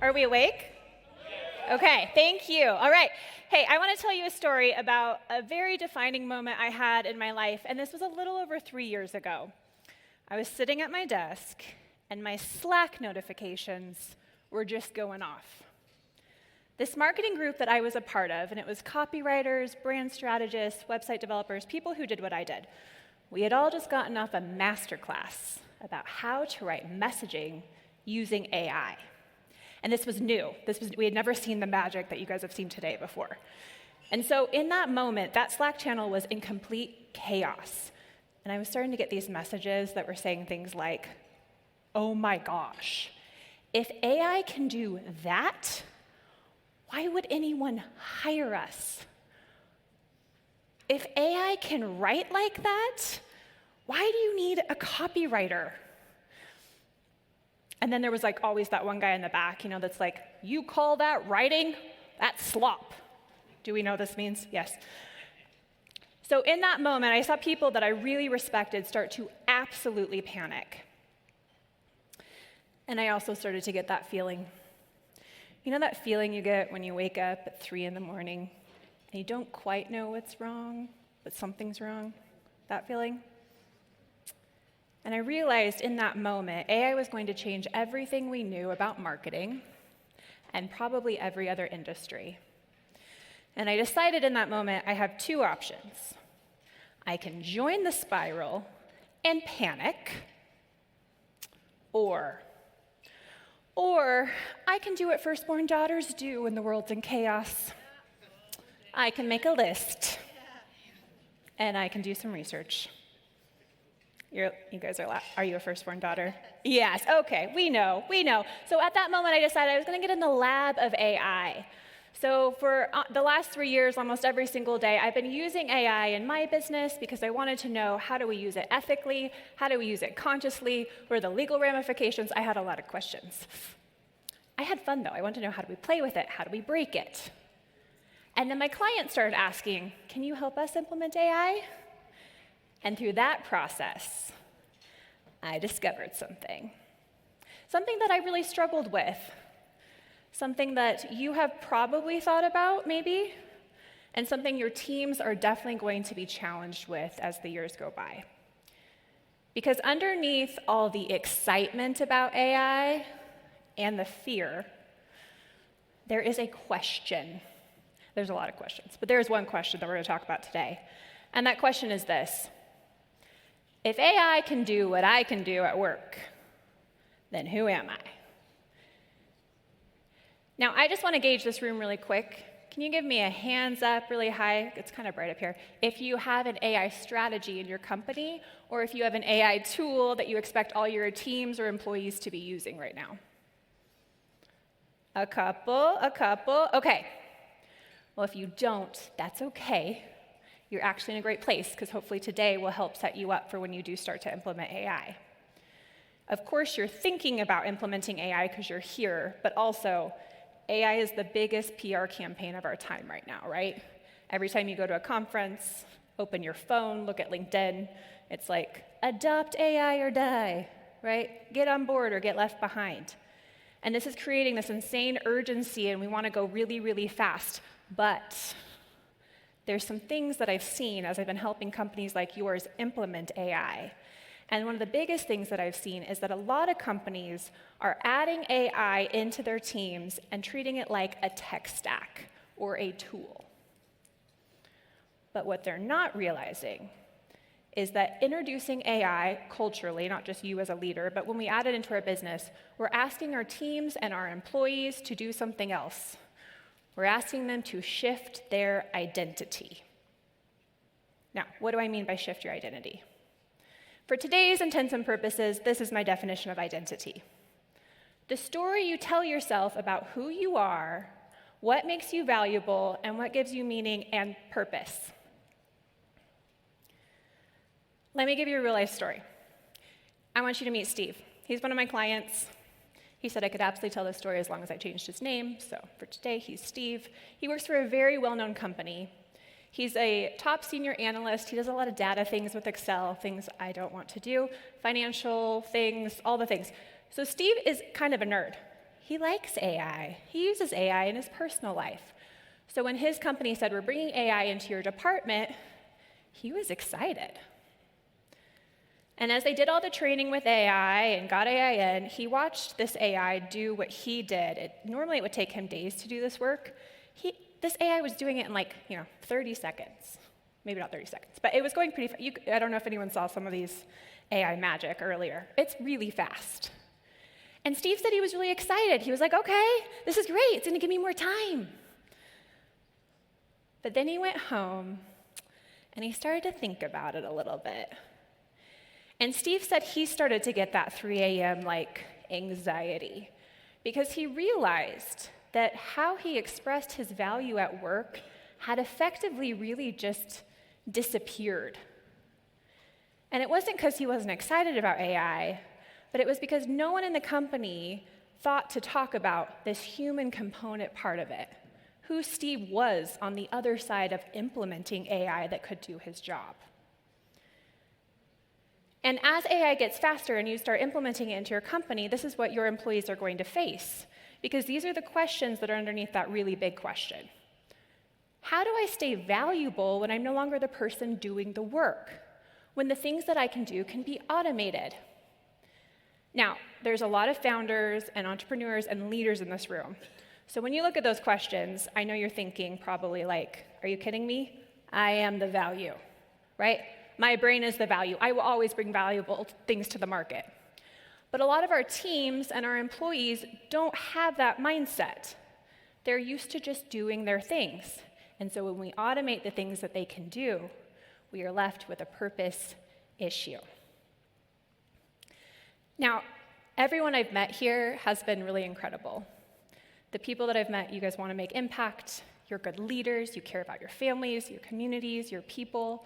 Are we awake? Okay, thank you. All right. Hey, I want to tell you a story about a very defining moment I had in my life, and this was a little over 3 years ago. I was sitting at my desk, and my Slack notifications were just going off. This marketing group that I was a part of, and it was copywriters, brand strategists, website developers, people who did what I did. We had all just gotten off a masterclass about how to write messaging using AI. And this was new. We had never seen the magic that you guys have seen today before. And so in that moment, that Slack channel was in complete chaos. And I was starting to get these messages that were saying things like, oh my gosh, if AI can do that, why would anyone hire us? If AI can write like that, why do you need a copywriter? And then there was always that one guy in the back, that's like, you call that writing? That's slop. Do we know what this means? Yes. So in that moment, I saw people that I really respected start to absolutely panic. And I also started to get that feeling. You know that feeling you get when you wake up at 3 in the morning and you don't quite know what's wrong, but something's wrong? That feeling? And I realized in that moment, AI was going to change everything we knew about marketing and probably every other industry. And I decided in that moment I have 2 options. I can join the spiral and panic, or I can do what firstborn daughters do when the world's in chaos. I can make a list, and I can do some research. You guys are you a firstborn daughter? Yes, okay, we know. So at that moment, I decided I was going to get in the lab of AI. So for the last 3 years, almost every single day, I've been using AI in my business because I wanted to know, how do we use it ethically? How do we use it consciously? What are the legal ramifications? I had a lot of questions. I had fun, though. I wanted to know, how do we play with it? How do we break it? And then my clients started asking, can you help us implement AI? And through that process, I discovered something that I really struggled with, something that you have probably thought about, maybe, and something your teams are definitely going to be challenged with as the years go by. Because underneath all the excitement about AI and the fear, there is a question. There's a lot of questions, but there is one question that we're going to talk about today. And that question is this: if AI can do what I can do at work, then who am I? Now, I just want to gauge this room really quick. Can you give me a hands up really high? It's kind of bright up here. If you have an AI strategy in your company, or if you have an AI tool that you expect all your teams or employees to be using right now. A couple. Okay. Well, if you don't, that's okay. You're actually in a great place, because hopefully today will help set you up for when you do start to implement AI. Of course, you're thinking about implementing AI because you're here, but also AI is the biggest PR campaign of our time right now, right? Every time you go to a conference, open your phone, look at LinkedIn, it's like, adopt AI or die, right? Get on board or get left behind. And this is creating this insane urgency, and we want to go really, really fast. But there's some things that I've seen as I've been helping companies like yours implement AI. And one of the biggest things that I've seen is that a lot of companies are adding AI into their teams and treating it like a tech stack or a tool. But what they're not realizing is that introducing AI culturally, not just you as a leader, but when we add it into our business, we're asking our teams and our employees to do something else. We're asking them to shift their identity. Now, what do I mean by shift your identity? For today's intents and purposes, this is my definition of identity. The story you tell yourself about who you are, what makes you valuable, and what gives you meaning and purpose. Let me give you a real-life story. I want you to meet Steve. He's one of my clients. He said I could absolutely tell this story as long as I changed his name, so for today, he's Steve. He works for a very well-known company. He's a top senior analyst. He does a lot of data things with Excel, things I don't want to do, financial things, all the things. So Steve is kind of a nerd. He likes AI. He uses AI in his personal life. So when his company said, we're bringing AI into your department, he was excited. And as they did all the training with AI and got AI in, he watched this AI do what he did. Normally it would take him days to do this work. This AI was doing it in 30 seconds. Maybe not 30 seconds, but it was going pretty fast. I don't know if anyone saw some of these AI magic earlier. It's really fast. And Steve said he was really excited. He was like, okay, this is great. It's going to give me more time. But then he went home, and he started to think about it a little bit. And Steve said he started to get that 3 a.m. anxiety because he realized that how he expressed his value at work had effectively really just disappeared. And it wasn't because he wasn't excited about AI, but it was because no one in the company thought to talk about this human component part of it, who Steve was on the other side of implementing AI that could do his job. And as AI gets faster and you start implementing it into your company, this is what your employees are going to face, because these are the questions that are underneath that really big question. How do I stay valuable when I'm no longer the person doing the work, when the things that I can do can be automated? Now, there's a lot of founders and entrepreneurs and leaders in this room. So when you look at those questions, I know you're thinking probably are you kidding me? I am the value, right? My brain is the value. I will always bring valuable things to the market. But a lot of our teams and our employees don't have that mindset. They're used to just doing their things. And so when we automate the things that they can do, we are left with a purpose issue. Now, everyone I've met here has been really incredible. The people that I've met, you guys want to make impact. You're good leaders. You care about your families, your communities, your people.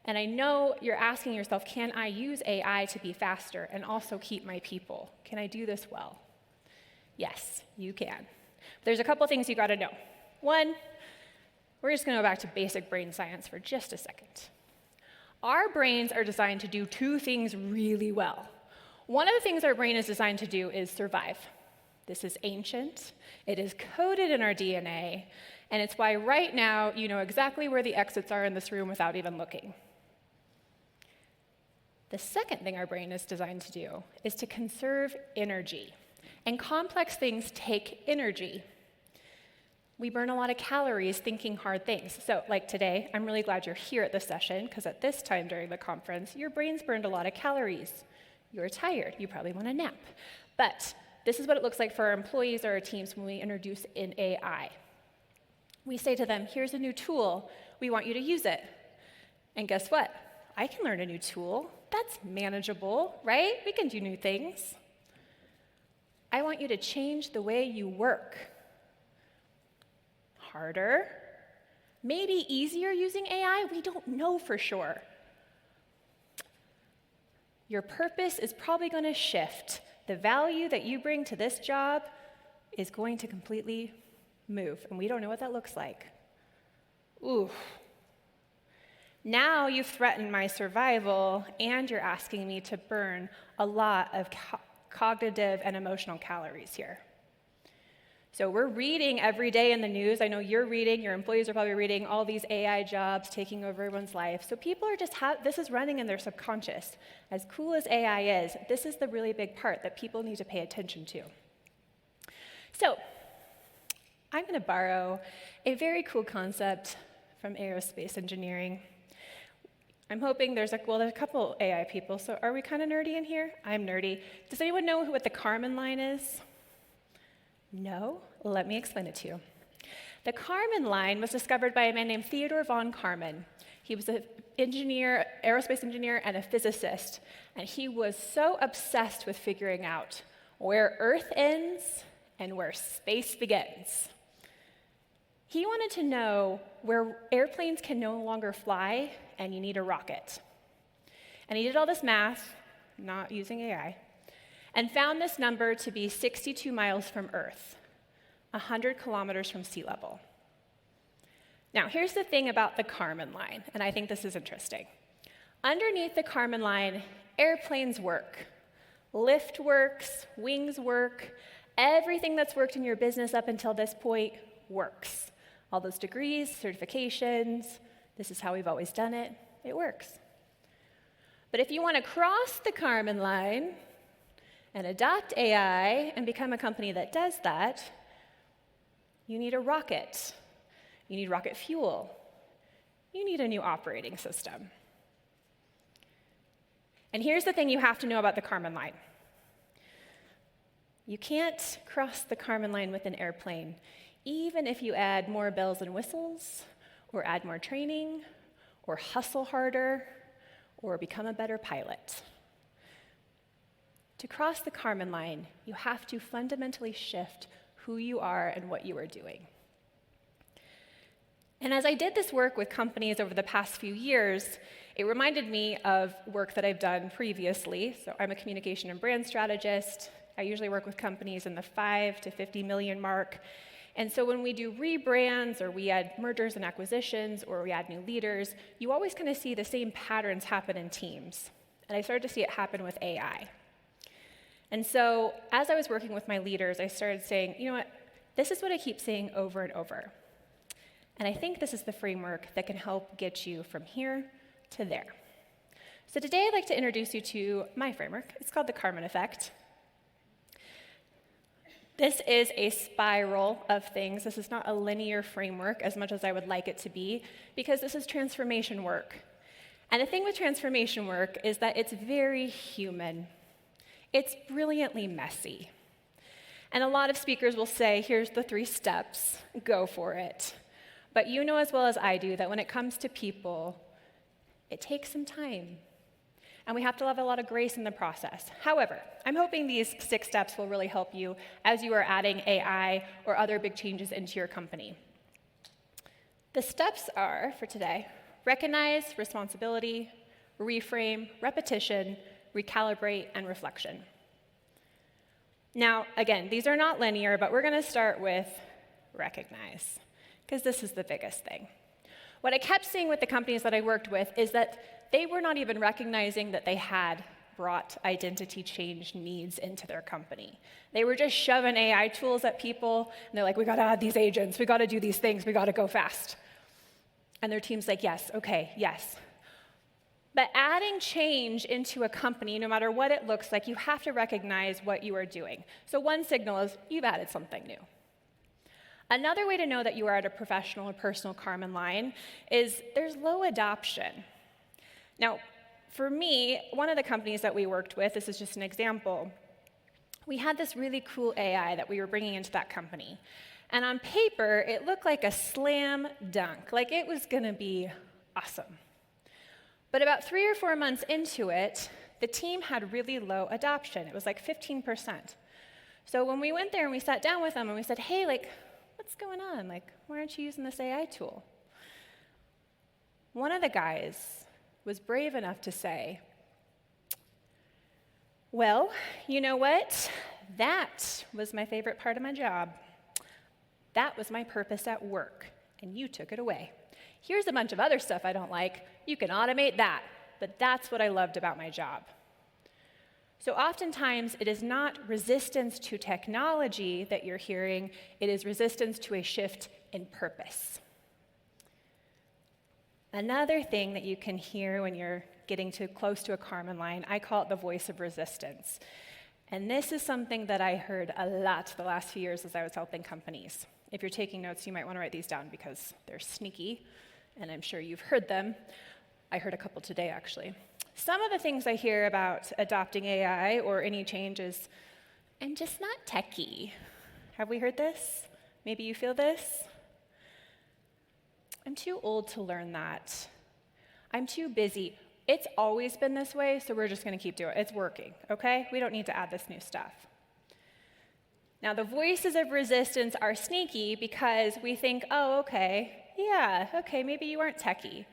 And I know you're asking yourself, can I use AI to be faster and also keep my people? Can I do this well? Yes, you can. There's a couple things you got to know. One, we're just going to go back to basic brain science for just a second. Our brains are designed to do two things really well. One of the things our brain is designed to do is survive. This is ancient. It is coded in our DNA. And it's why right now you know exactly where the exits are in this room without even looking. The second thing our brain is designed to do is to conserve energy. And complex things take energy. We burn a lot of calories thinking hard things. So like today, I'm really glad you're here at this session, because at this time during the conference, your brain's burned a lot of calories. You're tired. You probably want a nap. But this is what it looks like for our employees or our teams when we introduce in AI. We say to them, here's a new tool. We want you to use it. And guess what? I can learn a new tool. That's manageable, right? We can do new things. I want you to change the way you work. Harder, maybe easier using AI, we don't know for sure. Your purpose is probably going to shift. The value that you bring to this job is going to completely move, and we don't know what that looks like. Ooh. Now you've threatened my survival, and you're asking me to burn a lot of cognitive and emotional calories here. So we're reading every day in the news. I know you're reading, your employees are probably reading all these AI jobs taking over everyone's life. So people are just, this is running in their subconscious. As cool as AI is, this is the really big part that people need to pay attention to. So I'm going to borrow a very cool concept from aerospace engineering. I'm hoping there's a couple AI people, so are we kind of nerdy in here? I'm nerdy. Does anyone know what the Kármán line is? No? Let me explain it to you. The Kármán line was discovered by a man named Theodore von Kármán. He was an engineer, aerospace engineer, and a physicist, and he was so obsessed with figuring out where Earth ends and where space begins. He wanted to know where airplanes can no longer fly and you need a rocket. And he did all this math, not using AI, and found this number to be 62 miles from Earth, 100 kilometers from sea level. Now, here's the thing about the Kármán line, and I think this is interesting. Underneath the Kármán line, airplanes work. Lift works, wings work, Everything that's worked in your business up until this point works. All those degrees, certifications, this is how we've always done it. It works. But if you want to cross the Kármán line and adopt AI and become a company that does that, you need a rocket. You need rocket fuel. You need a new operating system. And here's the thing you have to know about the Kármán line. You can't cross the Kármán line with an airplane, even if you add more bells and whistles, or add more training, or hustle harder, or become a better pilot. To cross the Kármán line, you have to fundamentally shift who you are and what you are doing. And as I did this work with companies over the past few years, it reminded me of work that I've done previously. So I'm a communication and brand strategist. I usually work with companies in the 5 to 50 million mark. And so when we do rebrands, or we add mergers and acquisitions, or we add new leaders, you always kind of see the same patterns happen in teams. And I started to see it happen with AI. And so as I was working with my leaders, I started saying, you know what, this is what I keep saying over and over. And I think this is the framework that can help get you from here to there. So today I'd like to introduce you to my framework. It's called the Kármán Effect. This is a spiral of things. This is not a linear framework as much as I would like it to be, because this is transformation work. And the thing with transformation work is that it's very human. It's brilliantly messy. And a lot of speakers will say, here's the 3 steps, go for it. But you know as well as I do that when it comes to people, it takes some time. And we have to have a lot of grace in the process. However, I'm hoping these 6 steps will really help you as you are adding AI or other big changes into your company. The steps are, for today, recognize, responsibility, reframe, repetition, recalibrate, and reflection. Now, again, these are not linear, but we're going to start with recognize, because this is the biggest thing. What I kept seeing with the companies that I worked with is that they were not even recognizing that they had brought identity change needs into their company. They were just shoving AI tools at people, and they're like, we got to add these agents, we got to do these things, we got to go fast. And their team's like, yes, okay, yes. But adding change into a company, no matter what it looks like, you have to recognize what you are doing. So one signal is you've added something new. Another way to know that you are at a professional or personal Kármán line is there's low adoption. Now, for me, one of the companies that we worked with, this is just an example, we had this really cool AI that we were bringing into that company. And on paper, it looked like a slam dunk, like it was going to be awesome. But about 3 or 4 months into it, the team had really low adoption. It was like 15%. So when we went there and we sat down with them and we said, hey, like, what's going on? Like, why aren't you using this AI tool? One of the guys was brave enough to say, well, you know what? That was my favorite part of my job. That was my purpose at work, and you took it away. Here's a bunch of other stuff I don't like. You can automate that, but that's what I loved about my job. So oftentimes, it is not resistance to technology that you're hearing, it is resistance to a shift in purpose. Another thing that you can hear when you're getting too close to a Kármán line, I call it the voice of resistance. And this is something that I heard a lot the last few years as I was helping companies. If you're taking notes, you might want to write these down because they're sneaky, and I'm sure you've heard them. I heard a couple today, actually. Some of the things I hear about adopting AI or any change is, I'm just not techie. Have we heard this? Maybe you feel this? I'm too old to learn that. I'm too busy. It's always been this way, so we're just going to keep doing it. It's working, okay? We don't need to add this new stuff. Now, the voices of resistance are sneaky because we think, oh, okay, yeah, okay, maybe you aren't techie.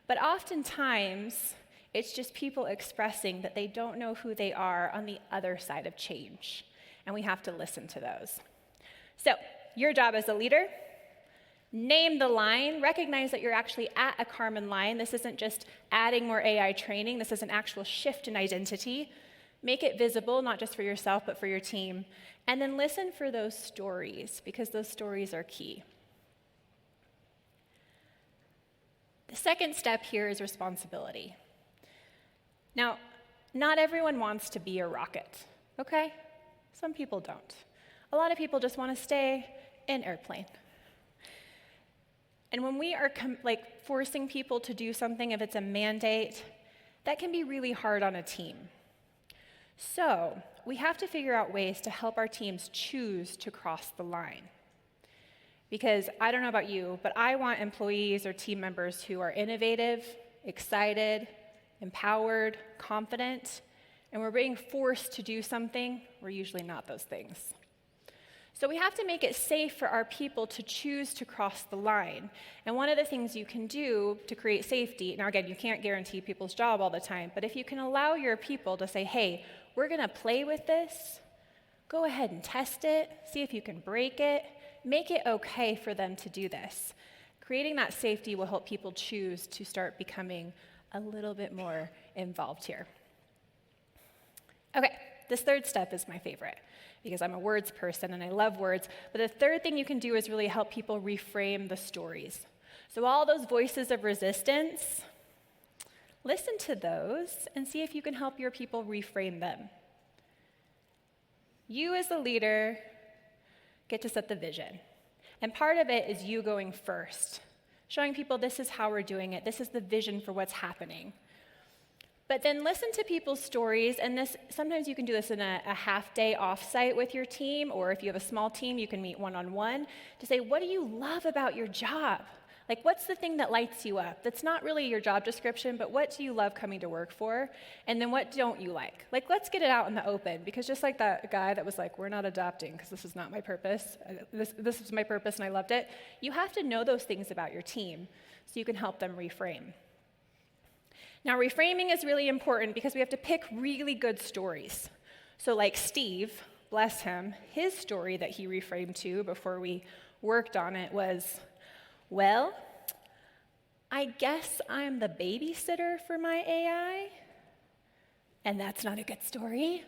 But oftentimes, it's just people expressing that they don't know who they are on the other side of change. And we have to listen to those. So, your job as a leader, name the line, recognize that you're actually at a Kármán line. This isn't just adding more AI training, this is an actual shift in identity. Make it visible, not just for yourself, but for your team. And then listen for those stories, because those stories are key. The second step here is responsibility. Now, not everyone wants to be a rocket, okay? Some people don't. A lot of people just want to stay in airplane. And when we are forcing people to do something, if it's a mandate, that can be really hard on a team. So we have to figure out ways to help our teams choose to cross the line. Because I don't know about you, but I want employees or team members who are innovative, excited, empowered, confident, and we're being forced to do something, we're usually not those things. So we have to make it safe for our people to choose to cross the line. And one of the things you can do to create safety, now again, you can't guarantee people's job all the time, but if you can allow your people to say, hey, we're going to play with this, go ahead and test it, see if you can break it, make it okay for them to do this. Creating that safety will help people choose to start becoming a little bit more involved here. Okay, this third step is my favorite because I'm a words person and I love words. But the third thing you can do is really help people reframe the stories. So all those voices of resistance, listen to those and see if you can help your people reframe them. You as the leader get to set the vision. And part of it is you going first, showing people this is how we're doing it, this is the vision for what's happening. But then listen to people's stories, and sometimes you can do this in a half-day offsite with your team, or if you have a small team, you can meet one-on-one to say, what do you love about your job? Like, what's the thing that lights you up? That's not really your job description, but what do you love coming to work for? And then what don't you like? Like, let's get it out in the open, because just like that guy that was like, we're not adopting because this is not my purpose. This is my purpose and I loved it. You have to know those things about your team so you can help them reframe. Now, reframing is really important because we have to pick really good stories. So like Steve, bless him, his story that he reframed to before we worked on it was, well, I guess I'm the babysitter for my AI, and that's not a good story.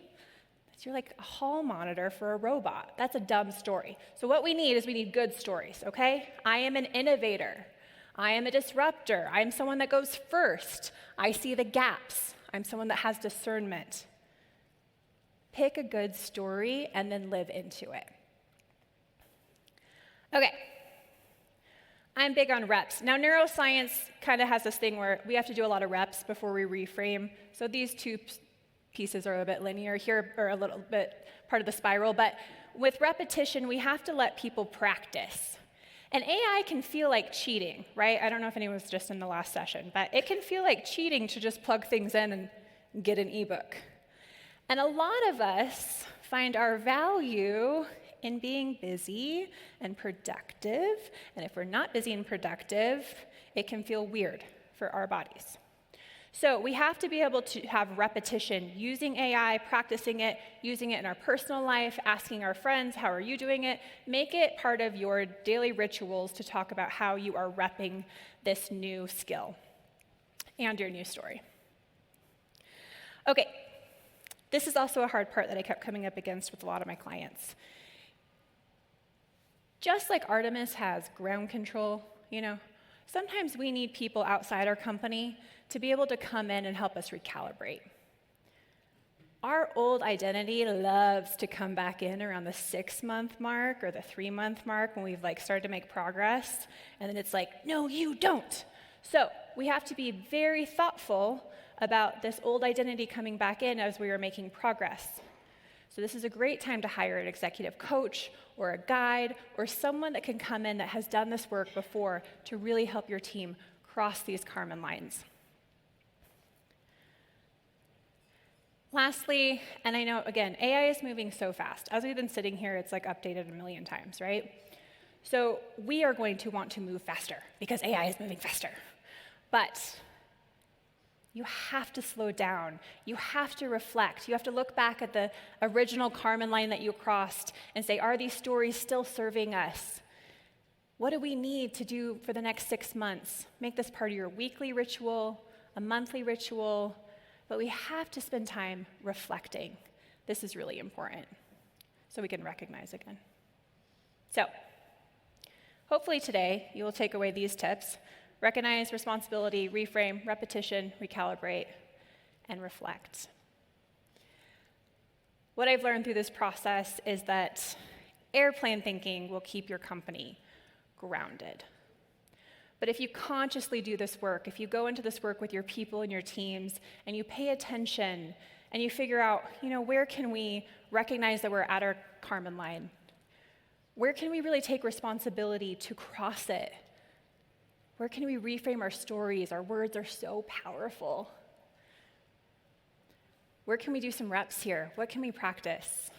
You're like a hall monitor for a robot. That's a dumb story. So what we need good stories, okay? I am an innovator. I am a disruptor. I am someone that goes first. I see the gaps. I'm someone that has discernment. Pick a good story and then live into it. Okay. I'm big on reps. Now, neuroscience kind of has this thing where we have to do a lot of reps before we reframe. So these two pieces are a bit linear here, or a little bit part of the spiral. But with repetition, we have to let people practice. And AI can feel like cheating, right? I don't know if anyone was just in the last session, but it can feel like cheating to just plug things in and get an ebook. And a lot of us find our value in being busy and productive. And if we're not busy and productive, it can feel weird for our bodies. So we have to be able to have repetition, using AI, practicing it, using it in our personal life, asking our friends, how are you doing it? Make it part of your daily rituals to talk about how you are repping this new skill and your new story. Okay, this is also a hard part that I kept coming up against with a lot of my clients. Just like Artemis has ground control, sometimes we need people outside our company to be able to come in and help us recalibrate. Our old identity loves to come back in around the 6-month mark or the 3-month mark when we've started to make progress, and then it's like, no, you don't. So we have to be very thoughtful about this old identity coming back in as we are making progress. So this is a great time to hire an executive coach or a guide or someone that can come in that has done this work before to really help your team cross these Kármán lines. Lastly, and I know, again, AI is moving so fast. As we've been sitting here, it's updated a million times, right? So we are going to want to move faster because AI is moving faster. But you have to slow down. You have to reflect. You have to look back at the original Kármán line that you crossed and say, are these stories still serving us? What do we need to do for the next 6 months? Make this part of your weekly ritual, a monthly ritual. but we have to spend time reflecting. This is really important, so we can recognize again. So, hopefully today you will take away these tips: recognize, responsibility, reframe, repetition, recalibrate, and reflect. What I've learned through this process is that airplane thinking will keep your company grounded. But if you consciously do this work, if you go into this work with your people and your teams, and you pay attention, and you figure out, where can we recognize that we're at our Kármán line? Where can we really take responsibility to cross it? Where can we reframe our stories? Our words are so powerful. Where can we do some reps here? What can we practice?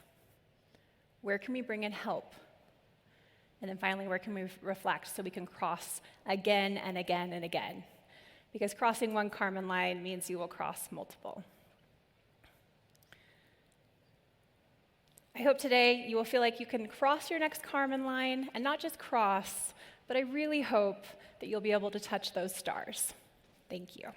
Where can we bring in help? And then finally, where can we reflect so we can cross again and again and again? Because crossing one Kármán line means you will cross multiple. I hope today you will feel like you can cross your next Kármán line, and not just cross, but I really hope that you'll be able to touch those stars. Thank you.